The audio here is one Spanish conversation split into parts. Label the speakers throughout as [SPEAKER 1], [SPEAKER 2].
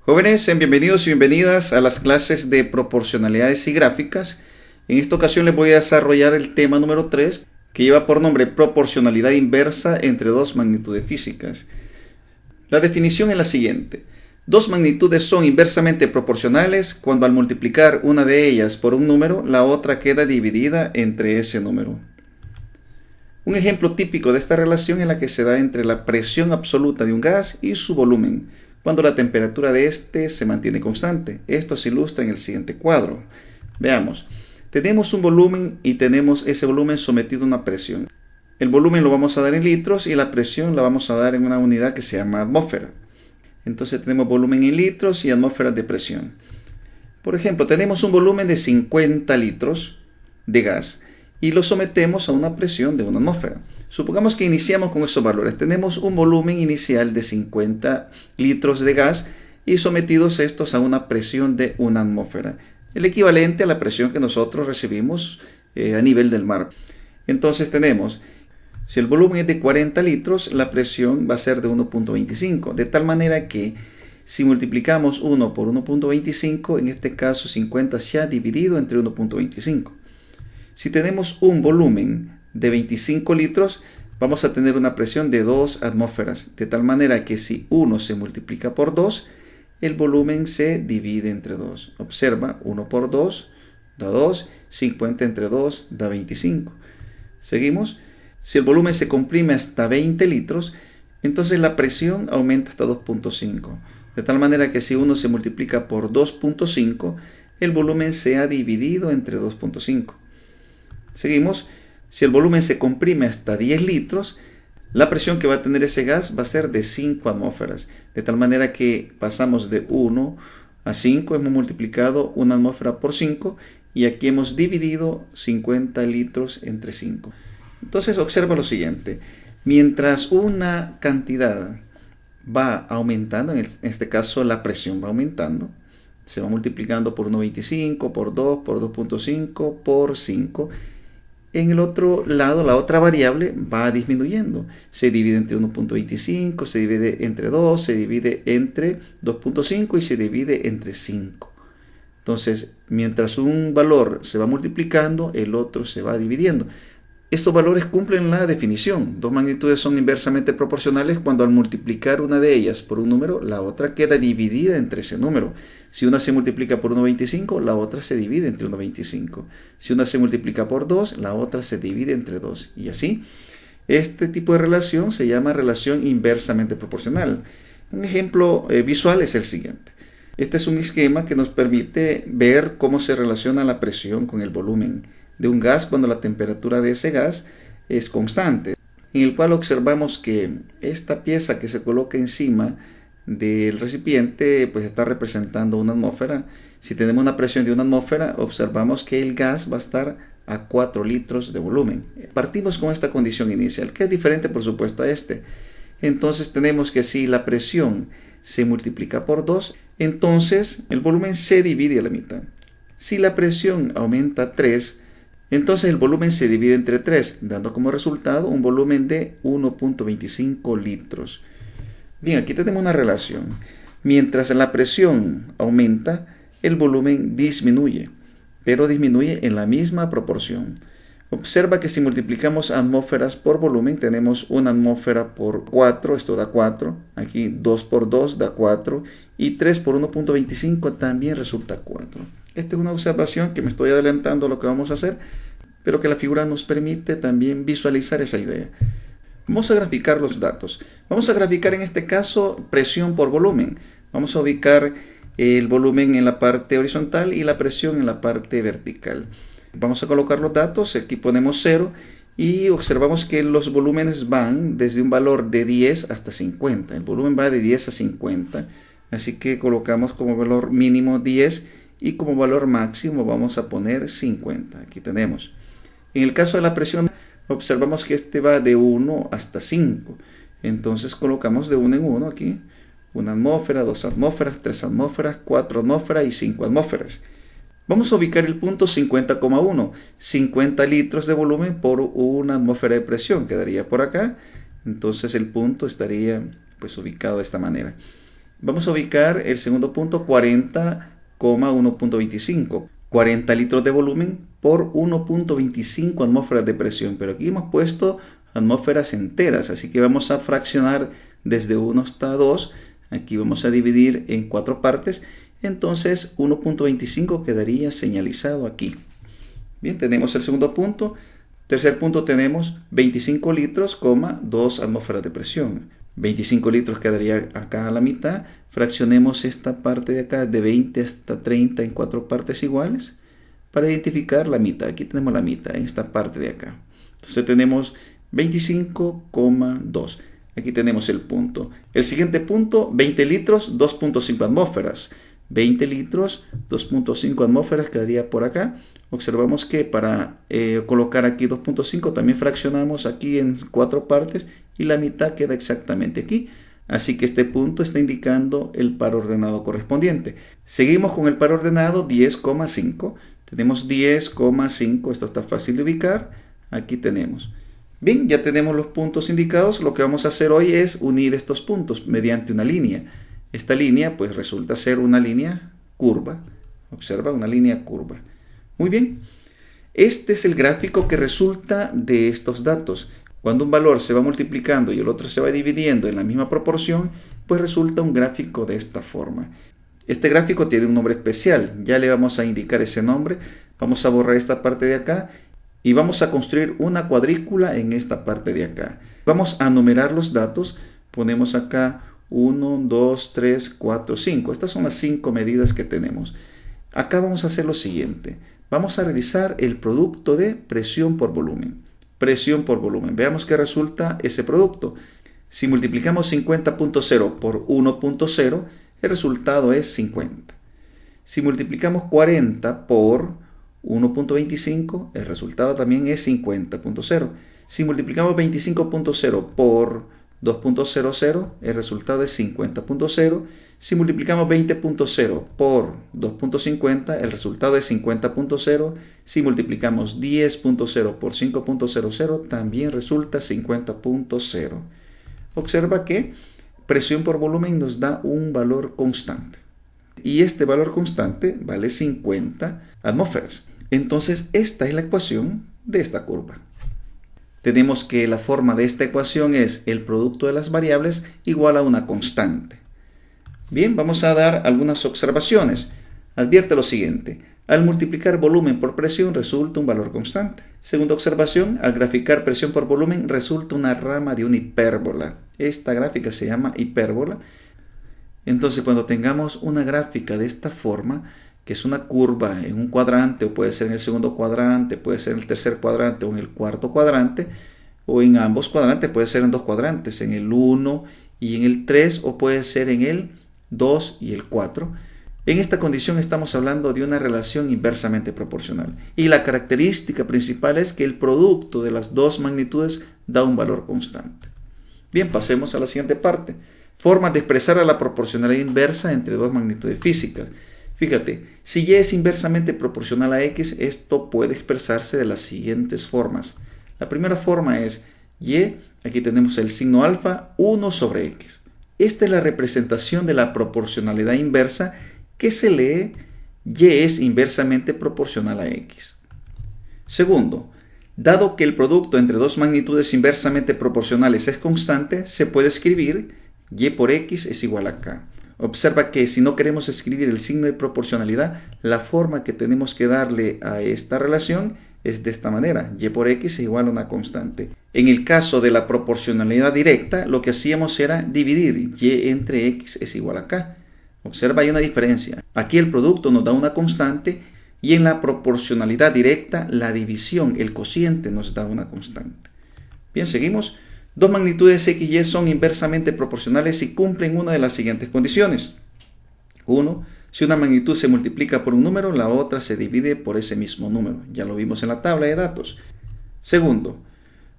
[SPEAKER 1] Jóvenes, sean bienvenidos y bienvenidas a las clases de proporcionalidades y gráficas. En esta ocasión les voy a desarrollar el tema número 3, que lleva por nombre proporcionalidad inversa entre dos magnitudes físicas. La definición es la siguiente. Dos magnitudes son inversamente proporcionales cuando al multiplicar una de ellas por un número, la otra queda dividida entre ese número. Un ejemplo típico de esta relación es la que se da entre la presión absoluta de un gas y su volumen, cuando la temperatura de este se mantiene constante. Esto se ilustra en el siguiente cuadro. Veamos. Tenemos un volumen y tenemos ese volumen sometido a una presión. El volumen lo vamos a dar en litros y la presión la vamos a dar en una unidad que se llama atmósfera. Entonces tenemos volumen en litros y atmósferas de presión. Por ejemplo, tenemos un volumen de 50 litros de gas y lo sometemos a una presión de una atmósfera. Supongamos que iniciamos con esos valores. Tenemos un volumen inicial de 50 litros de gas y sometidos estos a una presión de una atmósfera, el equivalente a la presión que nosotros recibimos a nivel del mar. Entonces tenemos, si el volumen es de 40 litros, la presión va a ser de 1.25, de tal manera que si multiplicamos 1 por 1.25, en este caso 50 se ha dividido entre 1.25. Si tenemos un volumen de 25 litros, vamos a tener una presión de 2 atmósferas, de tal manera que si 1 se multiplica por 2, el volumen se divide entre 2. Observa, 1 por 2 da 2, 50 entre 2 da 25. Seguimos. Si el volumen se comprime hasta 20 litros, entonces la presión aumenta hasta 2.5. De tal manera que si 1 se multiplica por 2.5, el volumen se ha dividido entre 2.5. Seguimos. Si el volumen se comprime hasta 10 litros, la presión que va a tener ese gas va a ser de 5 atmósferas. De tal manera que pasamos de 1 a 5, hemos multiplicado una atmósfera por 5 y aquí hemos dividido 50 litros entre 5. Entonces observa lo siguiente. Mientras una cantidad va aumentando, en este caso la presión va aumentando, se va multiplicando por 1.25, por 2, por 2.5, por 5. En el otro lado, la otra variable va disminuyendo. Se divide entre 1.25, se divide entre 2, se divide entre 2.5 y se divide entre 5. Entonces, mientras un valor se va multiplicando, el otro se va dividiendo. Estos valores cumplen la definición. Dos magnitudes son inversamente proporcionales cuando al multiplicar una de ellas por un número, la otra queda dividida entre ese número. Si una se multiplica por 1.25, la otra se divide entre 1.25. Si una se multiplica por 2, la otra se divide entre 2. Y así, este tipo de relación se llama relación inversamente proporcional. Un ejemplo visual es el siguiente. Este es un esquema que nos permite ver cómo se relaciona la presión con el volumen de un gas cuando la temperatura de ese gas es constante, en el cual observamos que esta pieza que se coloca encima del recipiente pues está representando una atmósfera. Si tenemos una presión de una atmósfera, observamos que el gas va a estar a 4 litros de volumen. Partimos con esta condición inicial, que es diferente por supuesto a este. Entonces tenemos que si la presión se multiplica por 2, entonces el volumen se divide a la mitad. Si la presión aumenta a 3, entonces el volumen se divide entre 3, dando como resultado un volumen de 1.25 litros. Bien, aquí tenemos una relación. Mientras la presión aumenta, el volumen disminuye, pero disminuye en la misma proporción. Observa que si multiplicamos atmósferas por volumen, tenemos una atmósfera por 4, esto da 4. Aquí 2 por 2 da 4 y 3 por 1.25 también resulta 4. Esta es una observación que me estoy adelantando a lo que vamos a hacer, pero que la figura nos permite también visualizar esa idea. Vamos a graficar los datos. Vamos a graficar en este caso presión por volumen. Vamos a ubicar el volumen en la parte horizontal y la presión en la parte vertical. Vamos a colocar los datos. Aquí ponemos 0 y observamos que los volúmenes van desde un valor de 10 hasta 50. El volumen va de 10 a 50. Así que colocamos como valor mínimo 10 y como valor máximo vamos a poner 50. Aquí tenemos. En el caso de la presión, observamos que este va de 1 hasta 5. Entonces colocamos de 1 en 1 aquí. 1 atmósfera, 2 atmósferas, 3 atmósferas, 4 atmósferas y 5 atmósferas. Vamos a ubicar el punto 50,1. 50 litros de volumen por una atmósfera de presión. Quedaría por acá. Entonces el punto estaría pues ubicado de esta manera. Vamos a ubicar el segundo punto 40,1.25. 40 litros de volumen por 1.25 atmósferas de presión. Pero aquí hemos puesto atmósferas enteras, así que vamos a fraccionar desde 1 hasta 2. Aquí vamos a dividir en 4 partes. Entonces 1.25 quedaría señalizado aquí. Bien, tenemos el segundo punto. Tercer punto tenemos 25 litros, 2 atmósferas de presión. 25 litros quedaría acá a la mitad. Fraccionemos esta parte de acá de 20 hasta 30 en 4 partes iguales para identificar la mitad. Aquí tenemos la mitad en esta parte de acá. Entonces tenemos 25,2. Aquí tenemos el punto. El siguiente punto, 20 litros, 2.5 atmósferas. 20 litros, 2.5 atmósferas quedaría por acá. Observamos que para colocar aquí 2.5 también fraccionamos aquí en 4 partes y la mitad queda exactamente aquí. Así que este punto está indicando el par ordenado correspondiente. Seguimos con el par ordenado 10,5. Tenemos 10,5. Esto está fácil de ubicar. Aquí tenemos. Bien, ya tenemos los puntos indicados. Lo que vamos a hacer hoy es unir estos puntos mediante una línea. Esta línea pues resulta ser una línea curva. Observa, una línea curva. Muy bien. Este es el gráfico que resulta de estos datos. Cuando un valor se va multiplicando y el otro se va dividiendo en la misma proporción, pues resulta un gráfico de esta forma. Este gráfico tiene un nombre especial. Ya le vamos a indicar ese nombre. Vamos a borrar esta parte de acá y vamos a construir una cuadrícula en esta parte de acá. Vamos a numerar los datos. Ponemos acá 1, 2, 3, 4, 5. Estas son las 5 medidas que tenemos. Acá vamos a hacer lo siguiente. Vamos a revisar el producto de presión por volumen. Presión por volumen. Veamos qué resulta ese producto. Si multiplicamos 50.0 por 1.0, el resultado es 50. Si multiplicamos 40 por 1.25, el resultado también es 50.0. Si multiplicamos 25.0 por 2.00, el resultado es 50.0. Si multiplicamos 20.0 por 2.50, el resultado es 50.0. Si multiplicamos 10.0 por 5.00, también resulta 50.0. Observa que presión por volumen nos da un valor constante. Y este valor constante vale 50 atmósferas. Entonces, esta es la ecuación de esta curva. Tenemos que la forma de esta ecuación es el producto de las variables igual a una constante. Bien, vamos a dar algunas observaciones. Advierte lo siguiente. Al multiplicar volumen por presión resulta un valor constante. Segunda observación, al graficar presión por volumen resulta una rama de una hipérbola. Esta gráfica se llama hipérbola. Entonces, cuando tengamos una gráfica de esta forma, que es una curva en un cuadrante, o puede ser en el segundo cuadrante, puede ser en el tercer cuadrante o en el cuarto cuadrante, o en ambos cuadrantes, puede ser en 2 cuadrantes, en el 1 y en el 3, o puede ser en el 2 y el 4. En esta condición estamos hablando de una relación inversamente proporcional. Y la característica principal es que el producto de las dos magnitudes da un valor constante. Bien, pasemos a la siguiente parte. Formas de expresar a la proporcionalidad inversa entre dos magnitudes físicas. Fíjate, si y es inversamente proporcional a x, esto puede expresarse de las siguientes formas. La primera forma es y, aquí tenemos el signo alfa, 1 sobre x. Esta es la representación de la proporcionalidad inversa que se lee y es inversamente proporcional a x. Segundo, dado que el producto entre dos magnitudes inversamente proporcionales es constante, se puede escribir y por x es igual a k. Observa que si no queremos escribir el signo de proporcionalidad, la forma que tenemos que darle a esta relación es de esta manera. Y por x es igual a una constante. En el caso de la proporcionalidad directa, lo que hacíamos era dividir y entre x es igual a k. Observa, hay una diferencia. Aquí el producto nos da una constante y en la proporcionalidad directa, la división, el cociente, nos da una constante. Bien, seguimos. Dos magnitudes x y y son inversamente proporcionales si cumplen una de las siguientes condiciones. 1. Si una magnitud se multiplica por un número, la otra se divide por ese mismo número. Ya lo vimos en la tabla de datos. Segundo,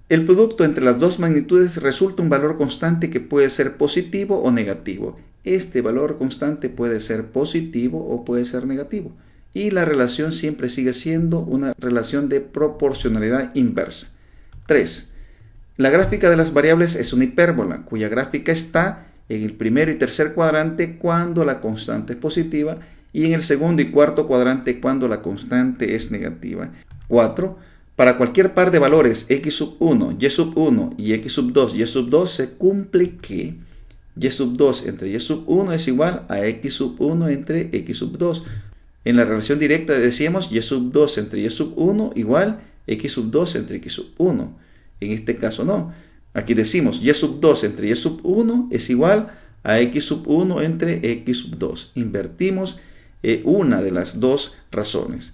[SPEAKER 1] el producto entre las dos magnitudes resulta un valor constante que puede ser positivo o negativo. Este valor constante puede ser positivo o puede ser negativo. Y la relación siempre sigue siendo una relación de proporcionalidad inversa. 3. La gráfica de las variables es una hipérbola, cuya gráfica está en el primero y tercer cuadrante cuando la constante es positiva y en el segundo y cuarto cuadrante cuando la constante es negativa. 4. Para cualquier par de valores x sub 1, y sub 1 y x sub 2, y sub 2 se cumple que y sub 2 entre y sub 1 es igual a x sub 1 entre x sub 2. En la relación directa decíamos y sub 2 entre y sub 1 igual x sub 2 entre x sub 1. En este caso no. Aquí decimos y sub 2 entre y sub 1 es igual a x sub 1 entre x sub 2. Invertimos una de las dos razones.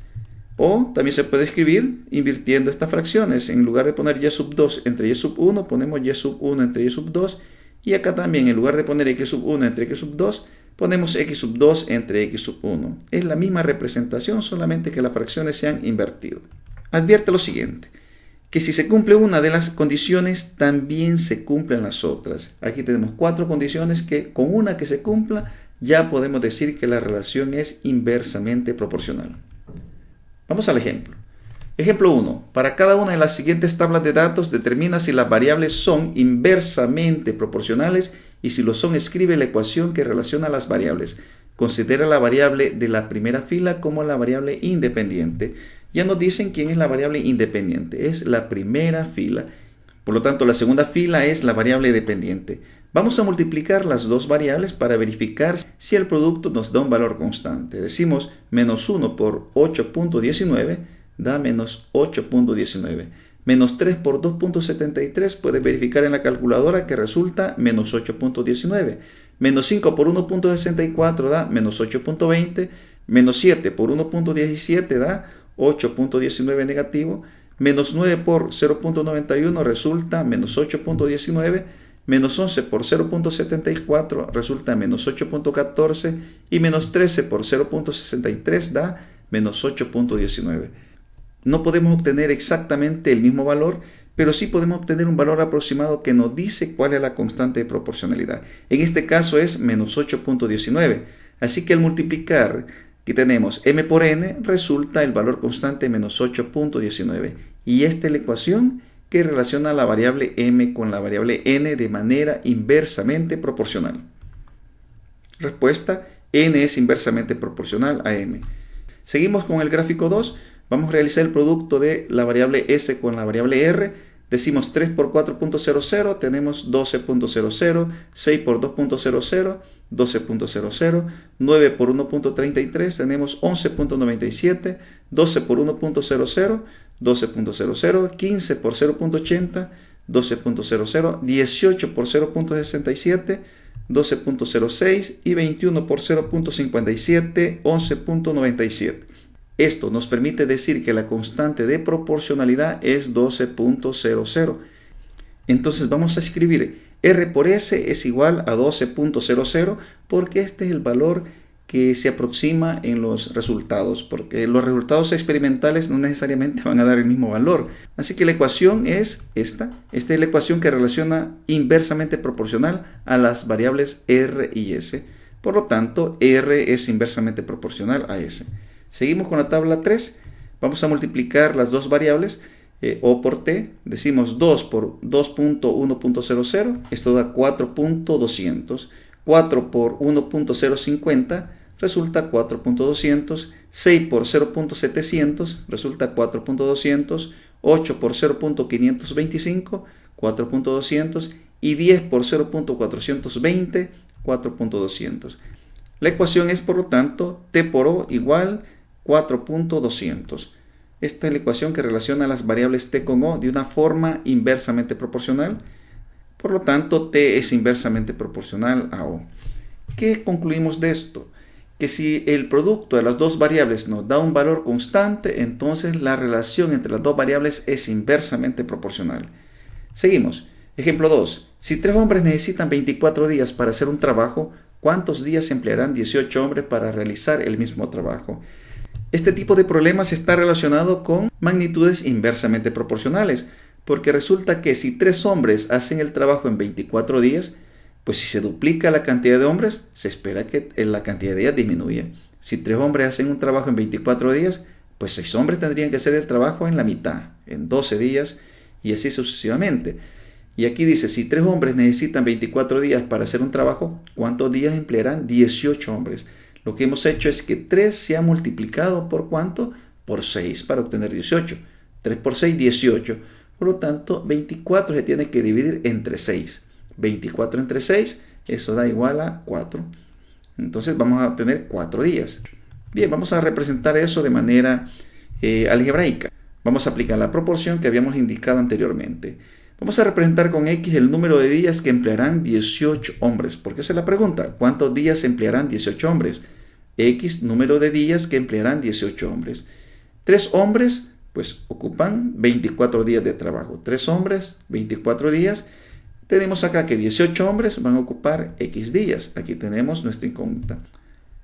[SPEAKER 1] O también se puede escribir invirtiendo estas fracciones. En lugar de poner y sub 2 entre y sub 1, ponemos y sub 1 entre y sub 2. Y acá también, en lugar de poner x sub 1 entre x sub 2, ponemos x sub 2 entre x sub 1. Es la misma representación, solamente que las fracciones se han invertido. Advierte lo siguiente, que si se cumple una de las condiciones, también se cumplen las otras. Aquí tenemos 4 condiciones que con una que se cumpla, ya podemos decir que la relación es inversamente proporcional. Vamos al ejemplo. Ejemplo 1. Para cada una de las siguientes tablas de datos, determina si las variables son inversamente proporcionales y si lo son, escribe la ecuación que relaciona las variables. Considera la variable de la primera fila como la variable independiente. Ya nos dicen quién es la variable independiente. Es la primera fila. Por lo tanto, la segunda fila es la variable dependiente. Vamos a multiplicar las dos variables para verificar si el producto nos da un valor constante. Decimos menos 1 por 8.19 da menos 8.19. Menos 3 por 2.73 puedes verificar en la calculadora que resulta menos 8.19. Menos 5 por 1.64 da menos 8.20. Menos 7 por 1.17 da 8.19 negativo. Menos 9 por 0.91 resulta menos 8.19. Menos 11 por 0.74 resulta menos 8.14. Y menos 13 por 0.63 da menos 8.19. No podemos obtener exactamente el mismo valor, pero sí podemos obtener un valor aproximado que nos dice cuál es la constante de proporcionalidad. En este caso es menos 8.19. Así que al multiplicar, aquí tenemos m por n, resulta el valor constante menos 8.19. Y esta es la ecuación que relaciona la variable m con la variable n de manera inversamente proporcional. Respuesta: n es inversamente proporcional a m. Seguimos con el gráfico 2. Vamos a realizar el producto de la variable s con la variable r. Decimos 3 por 4.00, tenemos 12.00, 6 por 2.00, 12.00, 9 por 1.33, tenemos 11.97, 12 por 1.00, 12.00, 15 por 0.80, 12.00, 18 por 0.67, 12.06 y 21 por 0.57, 11.97. Esto nos permite decir que la constante de proporcionalidad es 12.00. Entonces vamos a escribir R por S es igual a 12.00 porque este es el valor que se aproxima en los resultados, porque los resultados experimentales no necesariamente van a dar el mismo valor. Así que la ecuación es esta. Esta es la ecuación que relaciona inversamente proporcional a las variables R y S. Por lo tanto, R es inversamente proporcional a S. Seguimos con la tabla 3. Vamos a multiplicar las dos variables O por T. Decimos 2 por 2.1.00. Esto da 4.200. 4 por 1.050 resulta 4.200. 6 por 0.700 resulta 4.200. 8 por 0.525 4.200. Y 10 por 0.420 4.200. La ecuación es, por lo tanto, T por O igual 4.200. Esta es la ecuación que relaciona las variables T con O de una forma inversamente proporcional. Por lo tanto, T es inversamente proporcional a O. ¿Qué concluimos de esto? Que si el producto de las dos variables nos da un valor constante, entonces la relación entre las dos variables es inversamente proporcional. Seguimos. Ejemplo 2. Si 3 hombres necesitan 24 días para hacer un trabajo, ¿cuántos días emplearán 18 hombres para realizar el mismo trabajo? Este tipo de problemas está relacionado con magnitudes inversamente proporcionales, porque resulta que si 3 hombres hacen el trabajo en 24 días, pues si se duplica la cantidad de hombres, se espera que la cantidad de días disminuya. Si 3 hombres hacen un trabajo en 24 días, pues 6 hombres tendrían que hacer el trabajo en la mitad, en 12 días, y así sucesivamente. Y aquí dice, si 3 hombres necesitan 24 días para hacer un trabajo, ¿cuántos días emplearán? 18 hombres. Lo que hemos hecho es que 3 se ha multiplicado por ¿cuánto? Por 6 para obtener 18. 3 por 6, 18. Por lo tanto, 24 se tiene que dividir entre 6. 24 entre 6, eso da igual a 4. Entonces vamos a tener 4 días. Bien, vamos a representar eso de manera algebraica. Vamos a aplicar la proporción que habíamos indicado anteriormente. Vamos a representar con X el número de días que emplearán 18 hombres. ¿Por qué se la pregunta? ¿Cuántos días emplearán 18 hombres? X número de días que emplearán 18 hombres. 3 hombres, pues ocupan 24 días de trabajo. 3 hombres, 24 días. Tenemos acá que 18 hombres van a ocupar X días. Aquí tenemos nuestra incógnita.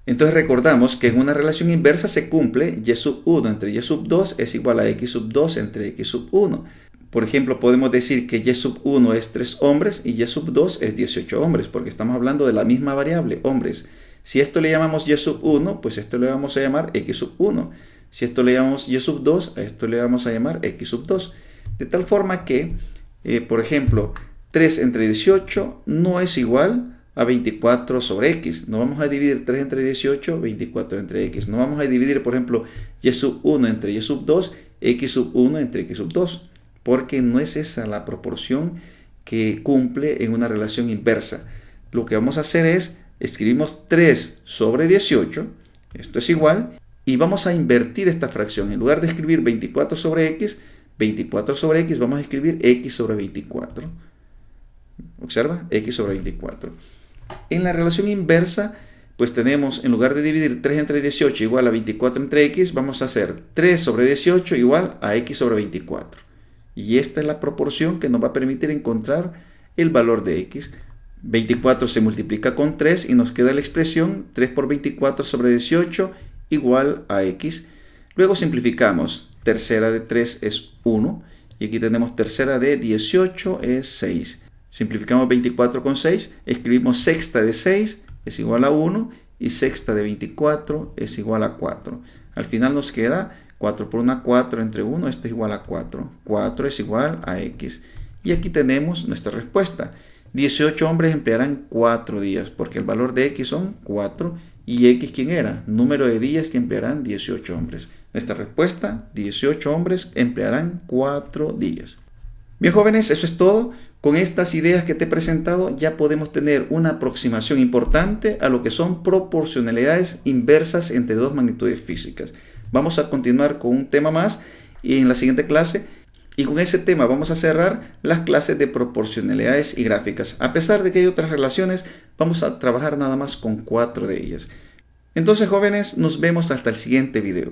[SPEAKER 1] Entonces recordamos que en una relación inversa se cumple Y sub 1 entre Y sub 2 es igual a X sub 2 entre X sub 1. Por ejemplo, podemos decir que Y sub 1 es 3 hombres y Y sub 2 es 18 hombres, porque estamos hablando de la misma variable, hombres. Si esto le llamamos Y sub 1, pues esto le vamos a llamar X sub 1. Si esto le llamamos Y sub 2, a esto le vamos a llamar X sub 2. De tal forma que, por ejemplo, 3 entre 18 no es igual a 24 sobre X. No vamos a dividir 3 entre 18, 24 entre X. No vamos a dividir, por ejemplo, Y sub 1 entre Y sub 2, X sub 1 entre X sub 2. Porque no es esa la proporción que cumple en una relación inversa. Lo que vamos a hacer es, escribimos 3 sobre 18, esto es igual, y vamos a invertir esta fracción. En lugar de escribir 24 sobre X, vamos a escribir X sobre 24. Observa, X sobre 24. En la relación inversa, pues tenemos, en lugar de dividir 3 entre 18 igual a 24 entre X, vamos a hacer 3 sobre 18 igual a X sobre 24. Y esta es la proporción que nos va a permitir encontrar el valor de X. 24 se multiplica con 3 y nos queda la expresión 3 por 24 sobre 18 igual a X. Luego simplificamos. Tercera de 3 es 1. Y aquí tenemos tercera de 18 es 6. Simplificamos 24 con 6. Escribimos sexta de 6 es igual a 1. Y sexta de 24 es igual a 4. Al final nos queda 4 por 1, 4 entre 1, esto es igual a 4. 4 es igual a X. Y aquí tenemos nuestra respuesta. 18 hombres emplearán 4 días, porque el valor de X son 4. ¿Y X quién era? Número de días que emplearán 18 hombres. Nuestra respuesta, 18 hombres emplearán 4 días. Bien, jóvenes, eso es todo. Con estas ideas que te he presentado ya podemos tener una aproximación importante a lo que son proporcionalidades inversas entre dos magnitudes físicas. Vamos a continuar con un tema más y en la siguiente clase. Y con ese tema vamos a cerrar las clases de proporcionalidades y gráficas. A pesar de que hay otras relaciones, vamos a trabajar nada más con 4 de ellas. Entonces, jóvenes, nos vemos hasta el siguiente video.